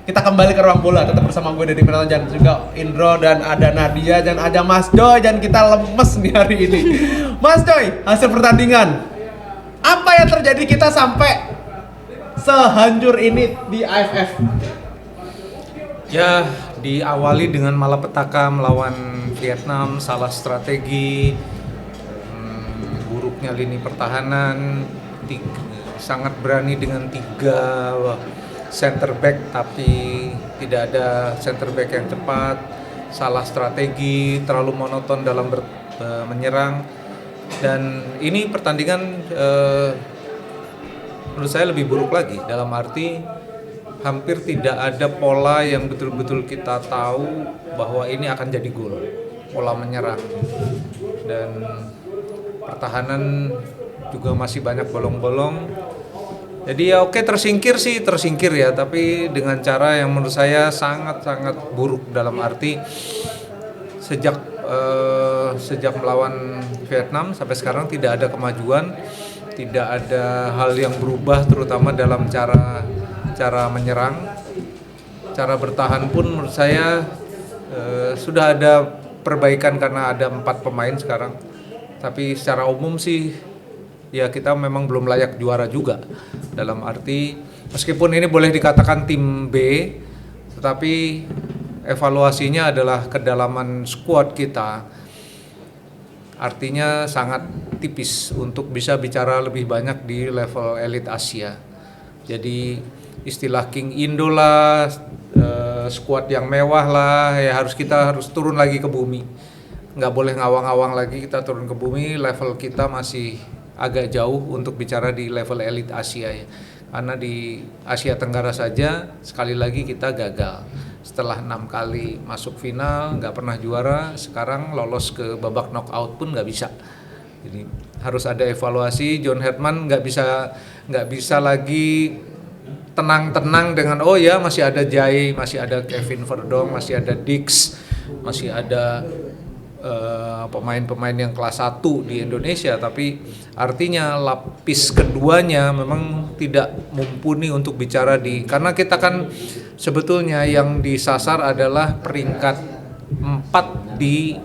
Kita kembali ke ruang bola, tetap bersama gue Deddy Pranata dan juga Indro dan ada Nadia dan ada Mas Joy dan kita lemes nih hari ini. Mas Joy, hasil pertandingan. Apa yang terjadi kita sampai sehancur ini di AFF? Ya, diawali dengan malapetaka melawan Vietnam, salah strategi, buruknya lini pertahanan, sangat berani dengan 3 center back tapi tidak ada center back yang cepat, salah strategi, terlalu monoton dalam menyerang, dan ini pertandingan menurut saya lebih buruk lagi dalam arti hampir tidak ada pola yang betul-betul kita tahu bahwa ini akan jadi gol, pola menyerang, dan pertahanan juga masih banyak bolong-bolong. Jadi ya oke, tersingkir ya, tapi dengan cara yang menurut saya sangat-sangat buruk dalam arti sejak melawan Vietnam sampai sekarang tidak ada kemajuan, tidak ada hal yang berubah terutama dalam cara menyerang. Cara bertahan pun menurut saya sudah ada perbaikan karena ada 4 pemain sekarang. Tapi secara umum sih ya kita memang belum layak juara juga. Dalam arti meskipun ini boleh dikatakan tim B, tetapi evaluasinya adalah kedalaman skuad kita. Artinya sangat tipis untuk bisa bicara lebih banyak di level elit Asia. Jadi istilah King Indo lah, skuad yang mewah lah, ya kita harus turun lagi ke bumi. Nggak boleh ngawang-ngawang lagi, kita turun ke bumi, level kita masih agak jauh untuk bicara di level elit Asia ya. Karena di Asia Tenggara saja sekali lagi kita gagal. Setelah 6 kali masuk final nggak pernah juara, sekarang lolos ke babak knockout pun nggak bisa. Jadi harus ada evaluasi. John Herdman nggak bisa lagi tenang-tenang dengan oh ya masih ada Jai, masih ada Kevin Verdong, masih ada Dix, masih ada pemain-pemain yang kelas 1 di Indonesia, tapi artinya lapis keduanya memang tidak mumpuni untuk bicara karena kita kan sebetulnya yang disasar adalah peringkat 4 di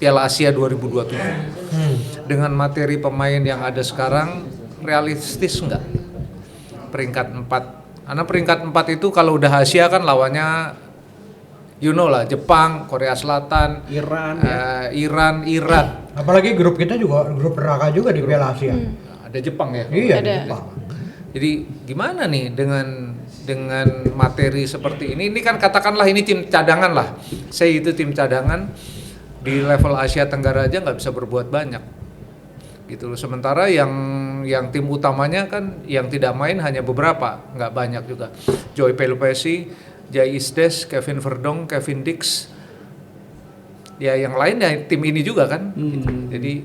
Piala Asia 2027. Dengan materi pemain yang ada sekarang realistis enggak? Peringkat 4. Karena peringkat 4 itu kalau udah Asia kan lawannya lah, Jepang, Korea Selatan, Iran, Iran. Apalagi grup kita juga grup neraka juga di Piala Asia. Ada Jepang ya? Iya, ada. Jepang. Jadi gimana nih dengan materi seperti ini? Ini kan katakanlah ini tim cadangan lah. Saya itu tim cadangan di level Asia Tenggara aja nggak bisa berbuat banyak. Gitu loh. Sementara yang tim utamanya kan yang tidak main hanya beberapa, nggak banyak juga. Joy Pelupesi, Jai Isdes, Kevin Verdong, Kevin Dix, ya yang lain ya tim ini juga kan. Jadi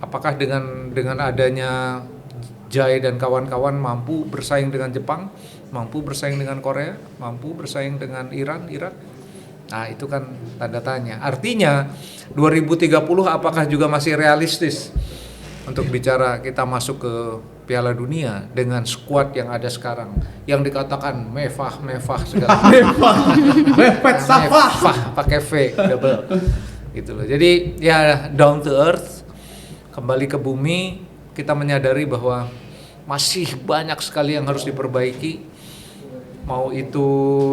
apakah dengan adanya Jai dan kawan-kawan mampu bersaing dengan Jepang, mampu bersaing dengan Korea, mampu bersaing dengan Iran, Irak? Nah itu kan tanda tanya. Artinya 2030 apakah juga masih realistis untuk bicara kita masuk ke Piala Dunia dengan skuad yang ada sekarang, yang dikatakan mewah segala mewah pakai V double gitu loh. Jadi ya down to earth, kembali ke bumi, kita menyadari bahwa masih banyak sekali yang harus diperbaiki, mau itu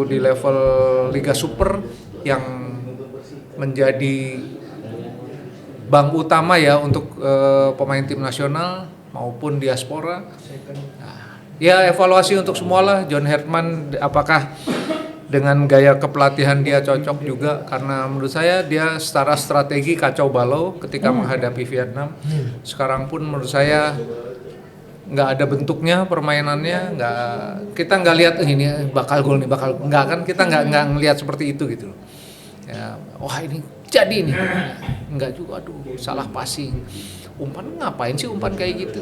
di level Liga Super yang menjadi bank utama ya untuk pemain tim nasional maupun diaspora. Nah, ya evaluasi untuk semualah. John Herdman apakah dengan gaya kepelatihan dia cocok juga, karena menurut saya dia secara strategi kacau balau ketika menghadapi Vietnam. Sekarang pun menurut saya nggak ada bentuknya permainannya, kita nggak lihat ini bakal gol nih, nggak kan, kita nggak ngelihat seperti itu gitu. Ya, wah ini jadi nih, nggak juga, aduh salah passing, umpan ngapain sih umpan kayak gitu.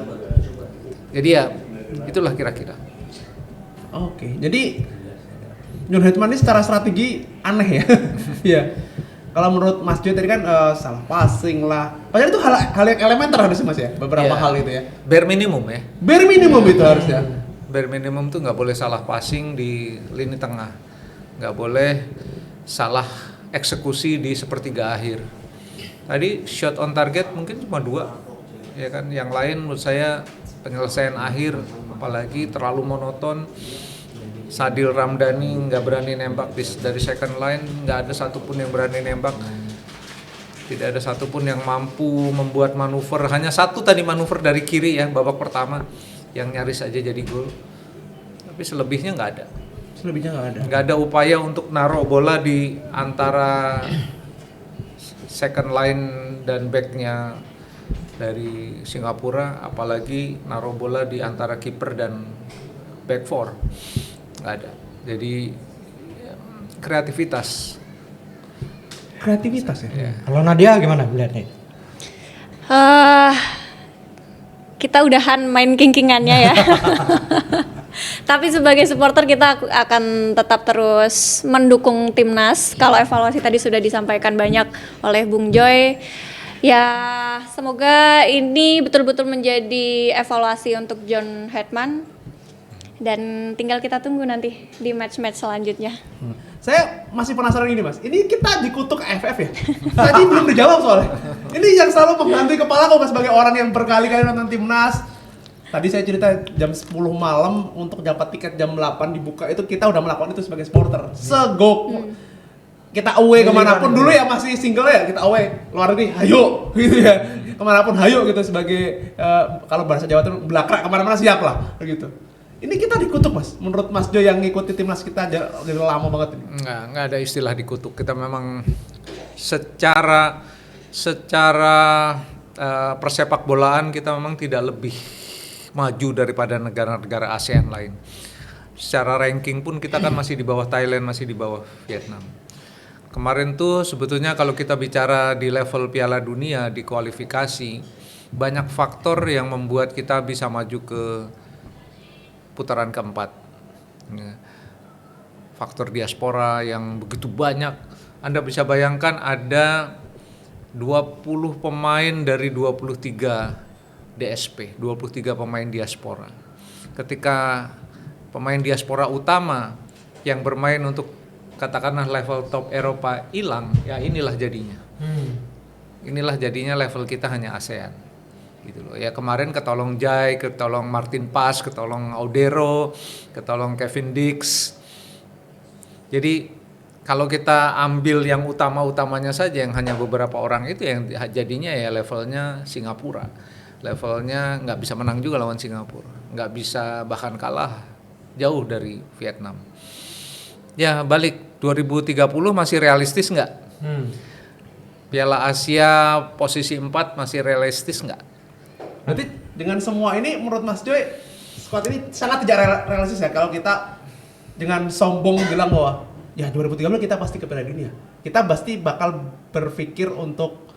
Jadi ya itulah kira-kira. Oke, jadi John Herdman ini secara strategi aneh ya. Iya. Kalau menurut Mas Joy tadi kan salah passing lah. Padahal itu hal yang elementer harusnya Mas ya, beberapa hal itu ya. Bare minimum itu harusnya. Bare minimum tuh nggak boleh salah passing di lini tengah. nggak boleh salah eksekusi di sepertiga akhir. Tadi shot on target mungkin cuma 2, ya kan. Yang lain menurut saya penyelesaian akhir, apalagi terlalu monoton. Sadil Ramdhani nggak berani nembak dari second line, nggak ada satupun yang berani nembak. Tidak ada satupun yang mampu membuat manuver. Hanya satu tadi manuver dari kiri ya, babak pertama yang nyaris aja jadi gol. Tapi selebihnya nggak ada. Selebihnya nggak ada. Nggak ada upaya untuk naruh bola di antara second line dan backnya dari Singapura, apalagi naruh bola di antara kiper dan back four. Nggak ada. Jadi kreativitas Ya. Kalau Nadia gimana melihatnya? Kita udahan main king-kingannya ya. Tapi sebagai supporter kita akan tetap terus mendukung timnas. Kalau evaluasi tadi sudah disampaikan banyak oleh Bung Joy. Ya, semoga ini betul-betul menjadi evaluasi untuk John Hetman. Dan tinggal kita tunggu nanti di match-match selanjutnya. Saya masih penasaran ini Mas, ini kita dikutuk FF ya? Tadi belum dijawab soalnya. Ini yang selalu menghantui kepala aku sebagai orang yang berkali-kali nonton timnas. Tadi saya cerita jam 10 malam untuk dapat tiket jam 8 dibuka, itu kita udah melakukan itu sebagai supporter. Kita away kemanapun dulu ya, masih single ya, kita away luar negeri, hayo gitu ya. Kemanapun hayo gitu sebagai kalau bahasa Jawa itu belakrak kemana-mana siap lah gitu. Ini kita dikutuk Mas, menurut Mas Jo yang ngikuti timnas kita udah lama banget ini. Nggak ada istilah dikutuk. Kita memang secara persepak bolaan kita memang tidak lebih maju daripada negara-negara ASEAN lain. Secara ranking pun kita kan masih di bawah Thailand, masih di bawah Vietnam. Kemarin tuh sebetulnya kalau kita bicara di level Piala Dunia, di kualifikasi, banyak faktor yang membuat kita bisa maju ke putaran keempat. Faktor diaspora yang begitu banyak. Anda bisa bayangkan ada 20 pemain dari 23 DSP, 23 pemain diaspora. Ketika pemain diaspora utama yang bermain untuk katakanlah level top Eropa hilang, ya inilah jadinya. Inilah jadinya level kita hanya ASEAN. Gitu loh. Ya kemarin ketolong Jai, ketolong Martin Pas, ketolong Audero, ketolong Kevin Dix. Jadi kalau kita ambil yang utama-utamanya saja, yang hanya beberapa orang itu, yang jadinya ya levelnya Singapura. Levelnya nggak bisa menang juga lawan Singapura, nggak bisa bahkan kalah jauh dari Vietnam. Ya balik 2030 masih realistis nggak? Piala Asia posisi 4 masih realistis nggak? Berarti dengan semua ini menurut Mas Joy, squad ini sangat tidak realistis ya kalau kita dengan sombong bilang bahwa ya 2030 kita pasti ke Piala Dunia. Kita pasti bakal berpikir untuk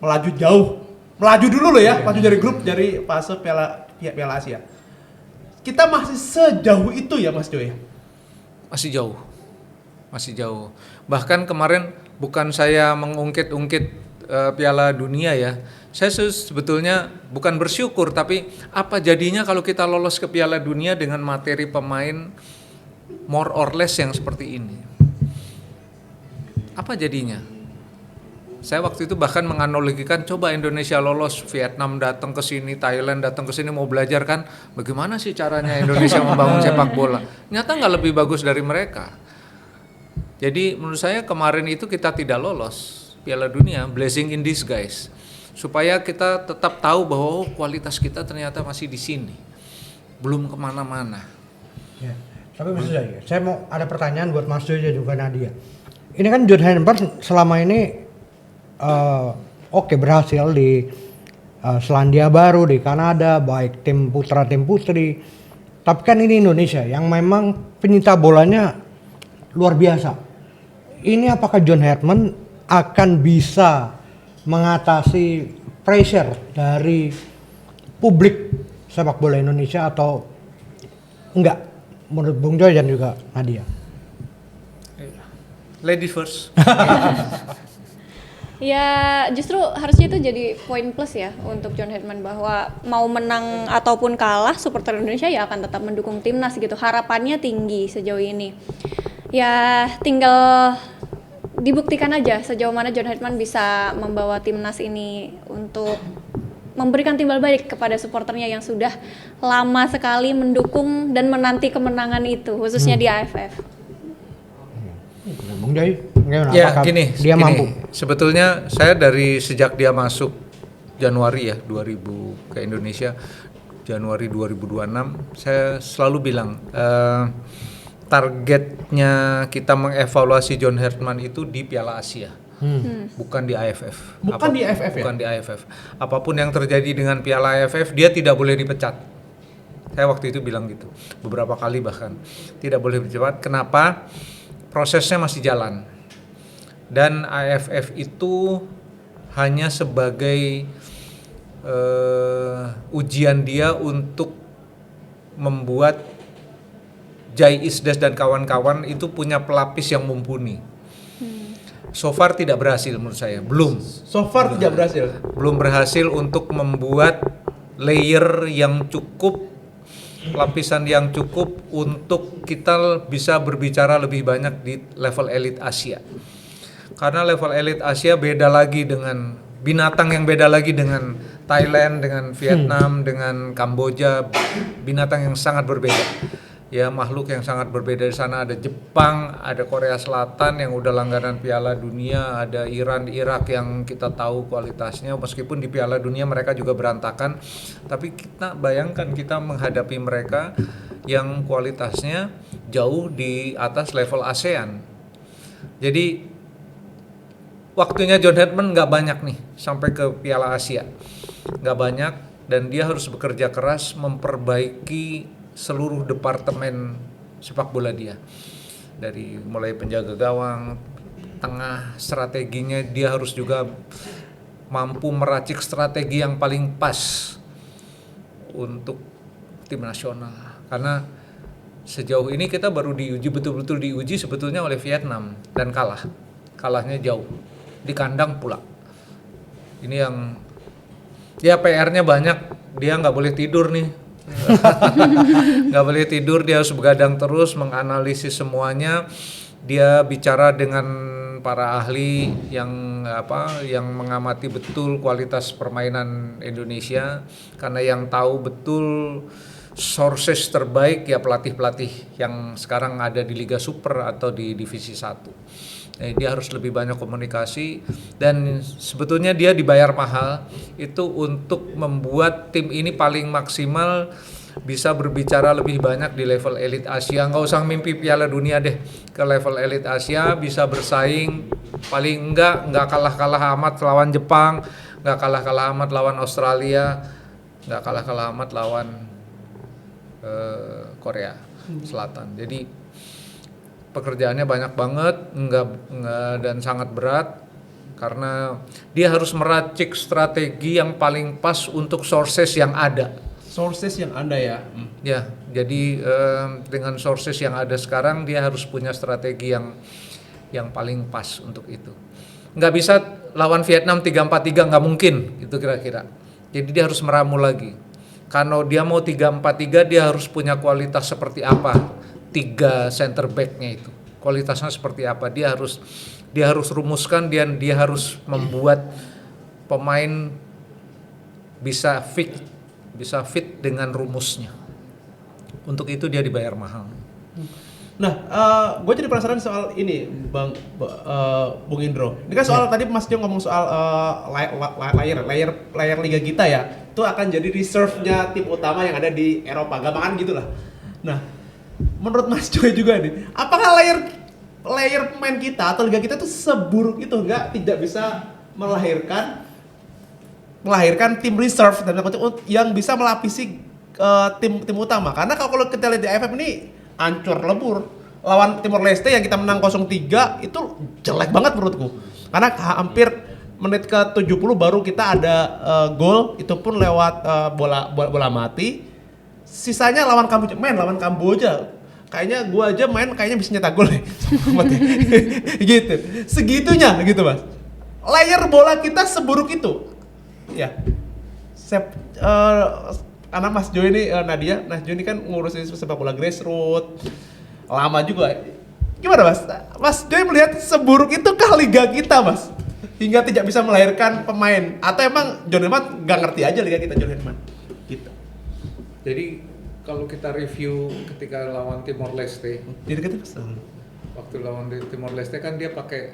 melaju jauh. Melaju dulu loh ya, maju dari grup, dari fase Piala Asia. Kita masih sejauh itu ya Mas Joy? Masih jauh. Masih jauh. Bahkan kemarin bukan saya mengungkit-ungkit Piala Dunia ya. Saya sebetulnya bukan bersyukur, tapi apa jadinya kalau kita lolos ke Piala Dunia dengan materi pemain more or less yang seperti ini? Apa jadinya? Saya waktu itu bahkan menganalogikan, coba Indonesia lolos, Vietnam datang ke sini, Thailand datang ke sini mau belajar kan, bagaimana sih caranya Indonesia membangun sepak bola? Nyata nggak lebih bagus dari mereka. Jadi menurut saya kemarin itu kita tidak lolos Piala Dunia, blessing in disguise. Supaya kita tetap tahu bahwa kualitas kita ternyata masih di sini, belum kemana-mana. Ya. Tapi maksud saya mau ada pertanyaan buat Mas Joy dan juga Nadia. Ini kan John Hetman selama ini berhasil di Selandia Baru, di Kanada, baik tim putra tim putri. Tapi kan ini Indonesia yang memang penyita bolanya luar biasa. Ini apakah John Hetman akan bisa mengatasi pressure dari publik sepak bola Indonesia atau enggak, menurut Bung Joy dan juga Nadia? Lady first. Ya justru harusnya itu jadi poin plus ya untuk John Hetman, bahwa mau menang ataupun kalah supporter Indonesia ya akan tetap mendukung timnas gitu. Harapannya tinggi sejauh ini. Ya tinggal dibuktikan aja sejauh mana John Herdman bisa membawa timnas ini untuk memberikan timbal balik kepada supporternya yang sudah lama sekali mendukung dan menanti kemenangan itu, khususnya di AFF. Bung Joy, bagaimana? Ya Apakah gini, dia gini. mampu? Sebetulnya saya dari sejak dia masuk Januari ya 2000 ke Indonesia, Januari 2026, saya selalu bilang targetnya kita mengevaluasi John Herdman itu di Piala Asia, bukan di AFF. Bukan di AFF ya? Bukan di AFF. Apapun yang terjadi dengan Piala AFF, dia tidak boleh dipecat. Saya waktu itu bilang gitu, beberapa kali bahkan tidak boleh dipecat. Kenapa? Prosesnya masih jalan. Dan AFF itu hanya sebagai ujian dia untuk membuat Jai Isdes dan kawan-kawan itu punya pelapis yang mumpuni. So far tidak berhasil menurut saya, belum. So far tidak berhasil. Belum berhasil untuk membuat layer yang cukup, lapisan yang cukup untuk kita bisa berbicara lebih banyak di level elit Asia. Karena level elit Asia beda lagi dengan binatang yang beda lagi dengan Thailand, dengan Vietnam, dengan Kamboja, binatang yang sangat berbeda. Ya, makhluk yang sangat berbeda. Di sana ada Jepang, ada Korea Selatan yang udah langganan Piala Dunia, ada Iran, Irak yang kita tahu kualitasnya, meskipun di Piala Dunia mereka juga berantakan, tapi kita bayangkan kita menghadapi mereka yang kualitasnya jauh di atas level ASEAN. Jadi waktunya John Herdman nggak banyak nih sampai ke Piala Asia, nggak banyak, dan dia harus bekerja keras memperbaiki seluruh departemen sepak bola dia, dari mulai penjaga gawang, tengah, strateginya dia harus juga mampu meracik strategi yang paling pas untuk tim nasional. Karena sejauh ini kita baru diuji, betul-betul diuji sebetulnya oleh Vietnam dan kalahnya jauh di kandang pula. Ini yang ya PR-nya banyak, dia nggak boleh tidur nih. Nggak boleh tidur, dia harus begadang terus menganalisis semuanya. Dia bicara dengan para ahli yang mengamati betul kualitas permainan Indonesia, karena yang tahu betul sources terbaik ya pelatih-pelatih yang sekarang ada di Liga Super atau di Divisi 1. Dia harus lebih banyak komunikasi, dan sebetulnya dia dibayar mahal itu untuk membuat tim ini paling maksimal, bisa berbicara lebih banyak di level elit Asia. Nggak usah mimpi Piala Dunia deh, ke level elit Asia bisa bersaing, paling nggak kalah-kalah amat lawan Jepang, nggak kalah-kalah amat lawan Australia, nggak kalah-kalah amat lawan Korea Selatan. Jadi pekerjaannya banyak banget, enggak dan sangat berat, karena dia harus meracik strategi yang paling pas untuk sources yang ada. Sources yang ada ya. Ya, jadi dengan sources yang ada sekarang dia harus punya strategi yang paling pas untuk itu. Nggak bisa lawan Vietnam 3-4-3, nggak mungkin itu kira-kira. Jadi dia harus meramu lagi. Kalau dia mau 3-4-3, dia harus punya kualitas seperti apa? 3 center back-nya itu kualitasnya seperti apa, dia harus rumuskan, dia harus membuat pemain bisa fit dengan rumusnya. Untuk itu dia dibayar mahal. Nah, gue jadi penasaran soal ini, Bung Indro. Ini kan soal tadi Mas Jo ngomong soal layar liga kita ya, itu akan jadi reserve-nya tim utama yang ada di Eropa, gampangan gitulah. Nah, menurut Mas Joy juga nih, apakah layar pemain kita atau liga kita tuh seburuk itu, tidak bisa melahirkan tim reserve yang bisa melapisi tim utama? Karena kalau kita lihat di AFF ini hancur lebur. Lawan Timor Leste yang kita menang 0-3 itu jelek banget menurutku. Karena hampir menit ke 70 baru kita ada gol, itu pun lewat bola mati. Sisanya lawan Kamboja. Kayaknya gua aja main kayaknya bisa nyetak gol nih. Gitu. Segitunya gitu, Mas. Layar bola kita seburuk itu. Ya. Anak Mas Jo ini Mas Jo ini kan ngurusin sepak bola grassroots. Lama juga. Gimana Mas? Mas Joy melihat seburuk itukah liga kita Mas? Hingga tidak bisa melahirkan pemain? Atau emang John Herdman gak ngerti aja liga kita John Herdman? Gitu. Jadi kalau kita review ketika lawan Timor Leste, Jadi kita waktu lawan Timor Leste kan dia pakai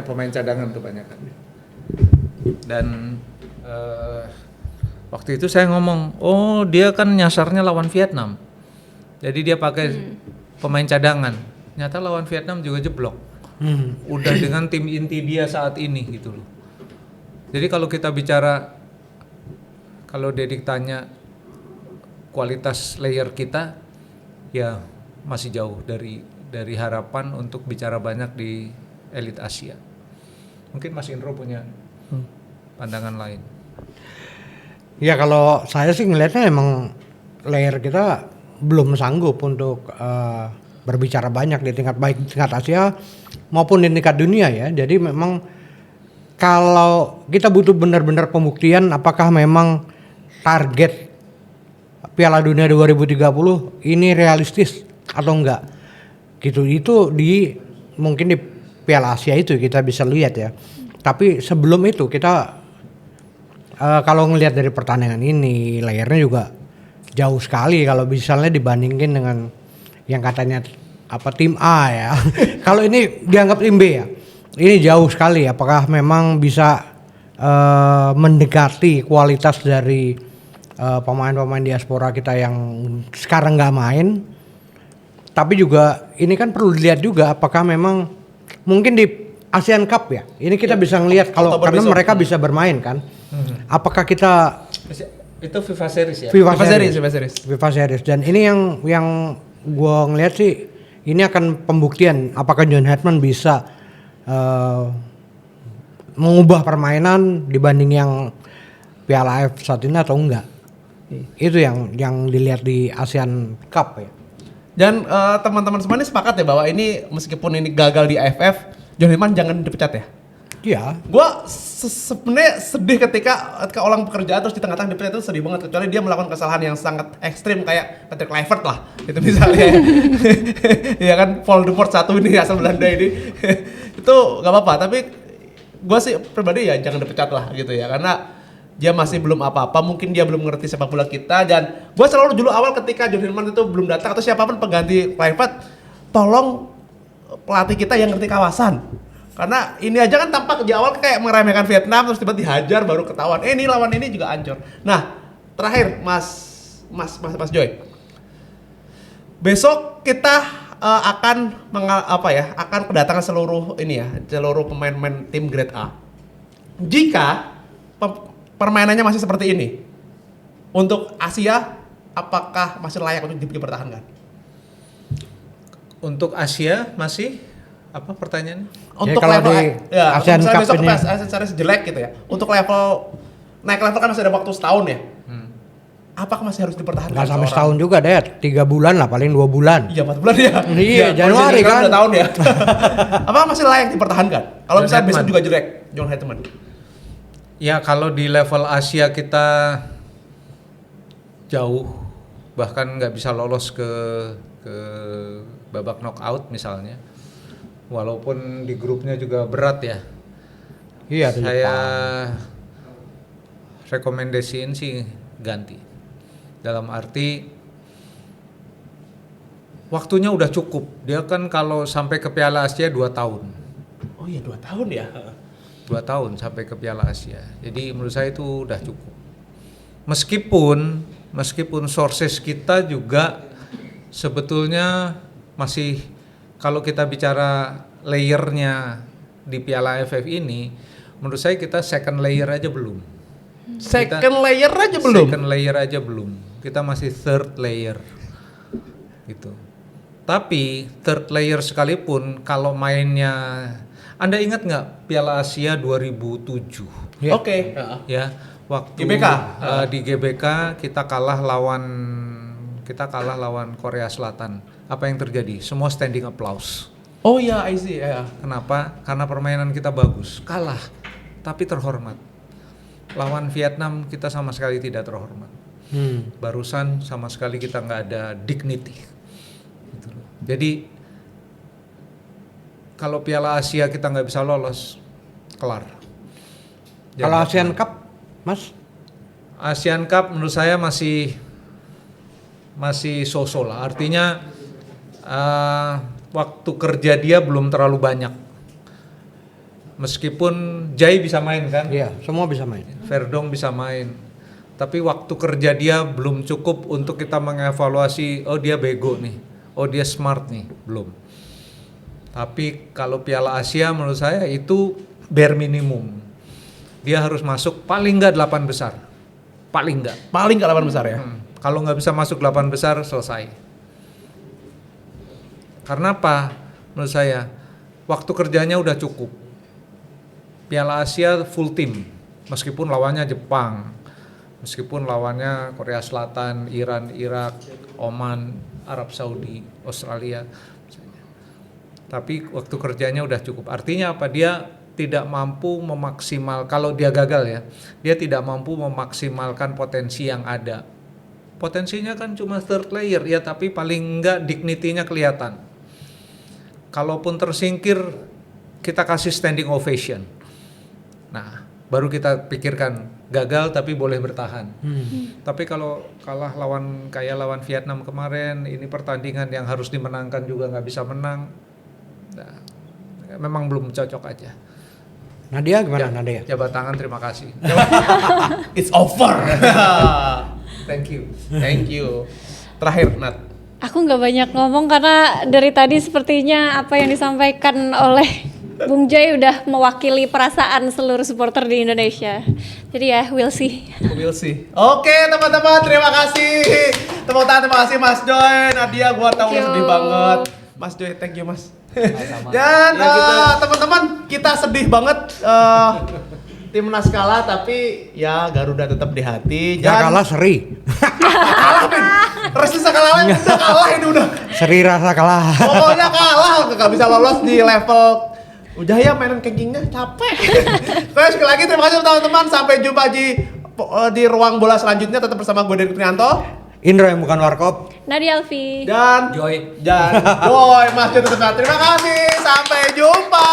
pemain cadangan kebanyakan. Dan waktu itu saya ngomong, oh dia kan nyasarnya lawan Vietnam. Jadi dia pakai pemain cadangan. Nyata lawan Vietnam juga jeblok. Udah dengan tim inti dia saat ini gitu loh. Jadi kalau kita bicara, kalau Dedik tanya kualitas layer kita, ya masih jauh dari harapan untuk bicara banyak di elit Asia. Mungkin Mas Indro punya pandangan lain. Ya kalau saya sih ngelihatnya emang layer kita belum sanggup untuk berbicara banyak di tingkat baik di tingkat Asia maupun di tingkat dunia ya. Jadi memang kalau kita butuh benar-benar pembuktian apakah memang target Piala Dunia 2030 ini realistis atau enggak. Gitu itu mungkin di Piala Asia itu kita bisa lihat ya. Tapi sebelum itu kita kalau ngelihat dari pertandingan ini layernya juga jauh sekali kalau misalnya dibandingin dengan yang katanya tim A ya. Kalau ini dianggap tim B ya. Ini jauh sekali. Apakah memang bisa mendekati kualitas dari pemain-pemain diaspora kita yang sekarang nggak main? Tapi juga ini kan perlu dilihat juga apakah memang mungkin di ASEAN Cup ya. Ini kita bisa ngelihat kalau karena besok. mereka bisa bermain kan. Apakah kita Itu FIFA Series ya? FIFA Series. Series. Dan ini yang gue ngelihat sih ini akan pembuktian apakah John Herdman bisa mengubah permainan dibanding yang Piala AFF saat ini atau enggak. Itu yang dilihat di ASEAN Cup ya. Dan teman-teman semua ini sepakat ya bahwa ini meskipun ini gagal di AFF, John Herdman jangan dipecat ya. Iya. Gua sebenarnya sedih ketika orang pekerjaan terus di tengah-tengah dipecat itu sedih banget, kecuali dia melakukan kesalahan yang sangat ekstrim kayak Patrick Kluivert lah itu misalnya. Ya kan Voldemort 1 ini asal Belanda ini. Itu gak apa-apa, tapi gua sih pribadi ya jangan dipecat lah gitu ya, karena dia masih belum apa-apa, mungkin dia belum mengerti sepak bola kita. Dan gua selalu dulu awal ketika John Herdman itu belum datang atau siapapun pengganti Kluivert, tolong pelatih kita yang ngerti kawasan. Karena ini aja kan tampak di awal kayak meremehkan Vietnam terus tiba dihajar baru ketahuan. Ini lawan ini juga hancur. Nah, terakhir Mas Joy. Besok kita akan kedatangan seluruh pemain-pemain tim Grade A. Jika permainannya masih seperti ini, untuk Asia apakah masih layak untuk dipertahankan? Untuk Asia masih apa pertanyaannya? Untuk kalau level di ASEAN Cup besok ini ASEAN Series jelek gitu ya. Untuk naik level kan masih ada waktu setahun ya. Apakah masih harus dipertahankan? nggak sampai setahun juga deh, 3 bulan lah paling 2 bulan. Iya 4 bulan ya. Iya, Januari kan. 2 tahun ya. Apakah masih layak dipertahankan? Kalau John misalnya besok Herdman. juga jelek, John Herdman. Ya kalau di level Asia kita jauh, bahkan nggak bisa lolos ke babak knockout misalnya. Walaupun di grupnya juga berat ya. Iya, ada Saya Jepang. rekomendasiin sih ganti. Dalam arti waktunya udah cukup. Dia kan kalau sampai ke Piala Asia 2 tahun. Oh iya 2 tahun ya. 2 tahun sampai ke Piala Asia. Jadi menurut saya itu udah cukup. Meskipun sources kita juga sebetulnya masih, kalau kita bicara layernya di Piala AFF ini, menurut saya kita second layer aja belum. Second layer aja belum. Second layer aja belum. Kita masih third layer. Gitu. Tapi third layer sekalipun kalau mainnya, Anda ingat nggak Piala Asia 2007? Iya. Oke. Ya, waktu GBK. Di GBK kita kalah lawan Korea Selatan. Apa yang terjadi? Semua standing applause. Oh iya, I see. Ya. Kenapa? Karena permainan kita bagus. Kalah, tapi terhormat. Lawan Vietnam kita sama sekali tidak terhormat. Barusan sama sekali kita nggak ada dignity. Gitu loh. Jadi kalau Piala Asia kita nggak bisa lolos, kelar. Kalau Jadi, ASEAN Cup, Mas? ASEAN Cup menurut saya masih so-so lah. Artinya waktu kerja dia belum terlalu banyak. Meskipun Jai bisa main kan, Iya, semua bisa main. Verdong bisa main. Tapi waktu kerja dia belum cukup untuk kita mengevaluasi, oh dia bego nih, oh dia smart nih, belum. Tapi kalau Piala Asia menurut saya itu bare minimum. Dia harus masuk paling nggak 8 besar. Paling nggak. Paling ke 8 besar ya. Kalau nggak bisa masuk 8 besar, selesai. Karena apa? Menurut saya, waktu kerjanya udah cukup. Piala Asia full team. Meskipun lawannya Jepang, meskipun lawannya Korea Selatan, Iran, Irak, Oman, Arab Saudi, Australia. Tapi waktu kerjanya udah cukup. Artinya apa? Dia tidak mampu memaksimal, kalau dia gagal ya, dia tidak mampu memaksimalkan potensi yang ada. Potensinya kan cuma third layer ya, tapi paling enggak dignity-nya kelihatan. Kalaupun tersingkir, kita kasih standing ovation. Nah, baru kita pikirkan gagal tapi boleh bertahan. Tapi kalau kalah lawan Vietnam kemarin, ini pertandingan yang harus dimenangkan juga nggak bisa menang. Nah, memang belum cocok aja. Nadia gimana Nadia? Jabat tangan, terima kasih. It's over. Thank you. Thank you. Terakhir Nat. Aku nggak banyak ngomong karena dari tadi sepertinya apa yang disampaikan oleh Bung Jai udah mewakili perasaan seluruh supporter di Indonesia. Jadi ya, we'll see. We'll see. Oke teman-teman, terima kasih. Tepuk tangan, terima kasih Mas Joy, Nadia, gua tahu Thank you. sedih banget. Mas Joy, thank you Mas. Sama-sama. Dan Ya, gitu. teman-teman, kita sedih banget timnas kalah, tapi ya Garuda tetap di hati. Ya kalah seri. Kalah men. Resti kalah udah kalah ini udah. Seri rasa kalah. Pokoknya kalah, nggak bisa lolos di level. Udah ya mainan keggingnya capek. Oke, sekali lagi terima kasih teman-teman. Sampai jumpa di ruang bola selanjutnya. Tetap bersama gue Derik Prianto. Indro yang bukan warkop. Nadia Alfi. Dan Joy. Joy Mas Joy tetap. Terima kasih. Sampai jumpa.